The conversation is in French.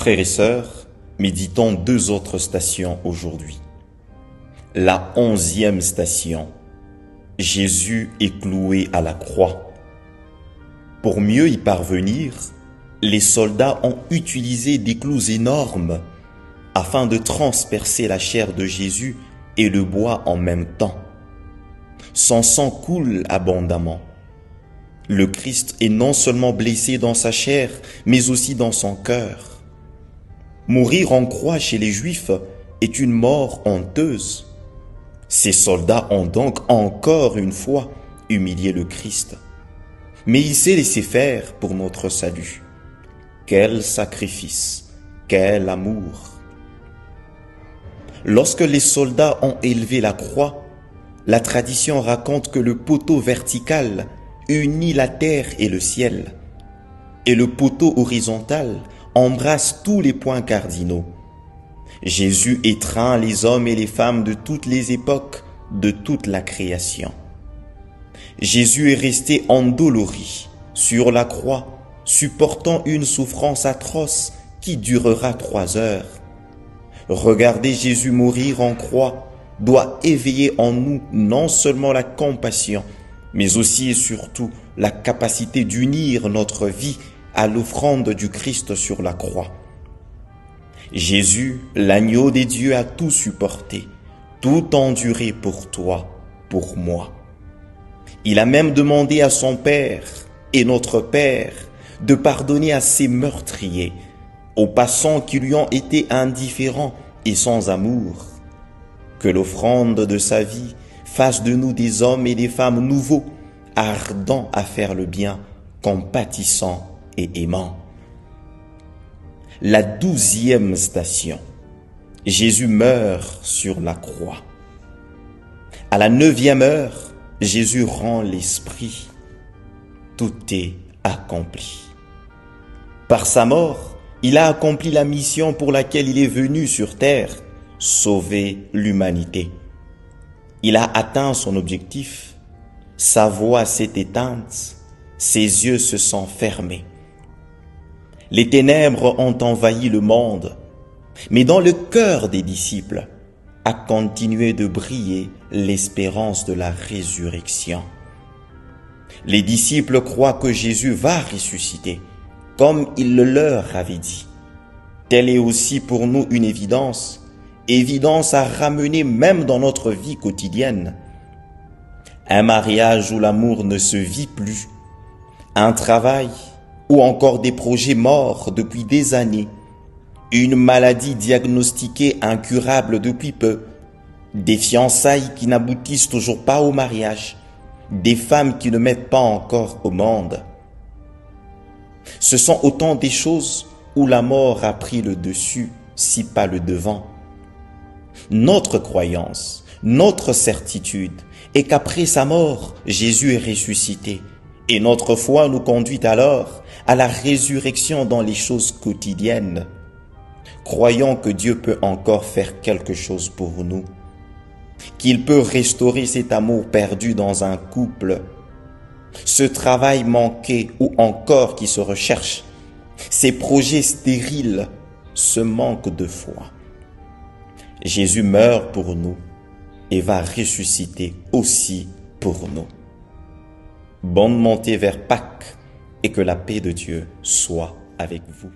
Frères et sœurs, méditons deux autres stations aujourd'hui. La 11e station, Jésus est cloué à la croix. Pour mieux y parvenir, les soldats ont utilisé des clous énormes afin de transpercer la chair de Jésus et le bois en même temps. Son sang coule abondamment. Le Christ est non seulement blessé dans sa chair, mais aussi dans son cœur. Mourir en croix chez les Juifs est une mort honteuse. Ces soldats ont donc encore une fois humilié le Christ. Mais il s'est laissé faire pour notre salut. Quel sacrifice, quel amour! Lorsque les soldats ont élevé la croix, la tradition raconte que le poteau vertical unit la terre et le ciel, et le poteau horizontal embrasse tous les points cardinaux. Jésus étreint les hommes et les femmes de toutes les époques, de toute la création. Jésus est resté endolori sur la croix, supportant une souffrance atroce qui durera 3 heures. Regarder Jésus mourir en croix doit éveiller en nous non seulement la compassion, mais aussi et surtout la capacité d'unir notre vie à l'offrande du Christ sur la croix. Jésus, l'agneau des dieux, a tout supporté, tout enduré pour toi, pour moi. Il a même demandé à son Père et notre Père de pardonner à ses meurtriers, aux passants qui lui ont été indifférents et sans amour. Que l'offrande de sa vie fasse de nous des hommes et des femmes nouveaux, ardents à faire le bien, compatissants et aimants. La 12e station, Jésus meurt sur la croix. À la 9e heure, Jésus rend l'esprit. Tout est accompli. Par sa mort, il a accompli la mission pour laquelle il est venu sur terre, sauver l'humanité. Il a atteint son objectif. Sa voix s'est éteinte, ses yeux se sont fermés. Les ténèbres ont envahi le monde, mais dans le cœur des disciples a continué de briller l'espérance de la résurrection. Les disciples croient que Jésus va ressusciter, comme il le leur avait dit. Telle est aussi pour nous une évidence à ramener même dans notre vie quotidienne. Un mariage où l'amour ne se vit plus, un travail ou encore des projets morts depuis des années, une maladie diagnostiquée incurable depuis peu, des fiançailles qui n'aboutissent toujours pas au mariage, des femmes qui ne mettent pas encore au monde. Ce sont autant des choses où la mort a pris le dessus, si pas le devant. Notre croyance, notre certitude est qu'après sa mort, Jésus est ressuscité. Et notre foi nous conduit alors à la résurrection dans les choses quotidiennes. Croyons que Dieu peut encore faire quelque chose pour nous, qu'il peut restaurer cet amour perdu dans un couple, ce travail manqué ou encore qui se recherche, ces projets stériles, ce manque de foi. Jésus meurt pour nous et va ressusciter aussi pour nous. Bonne montée vers Pâques et que la paix de Dieu soit avec vous.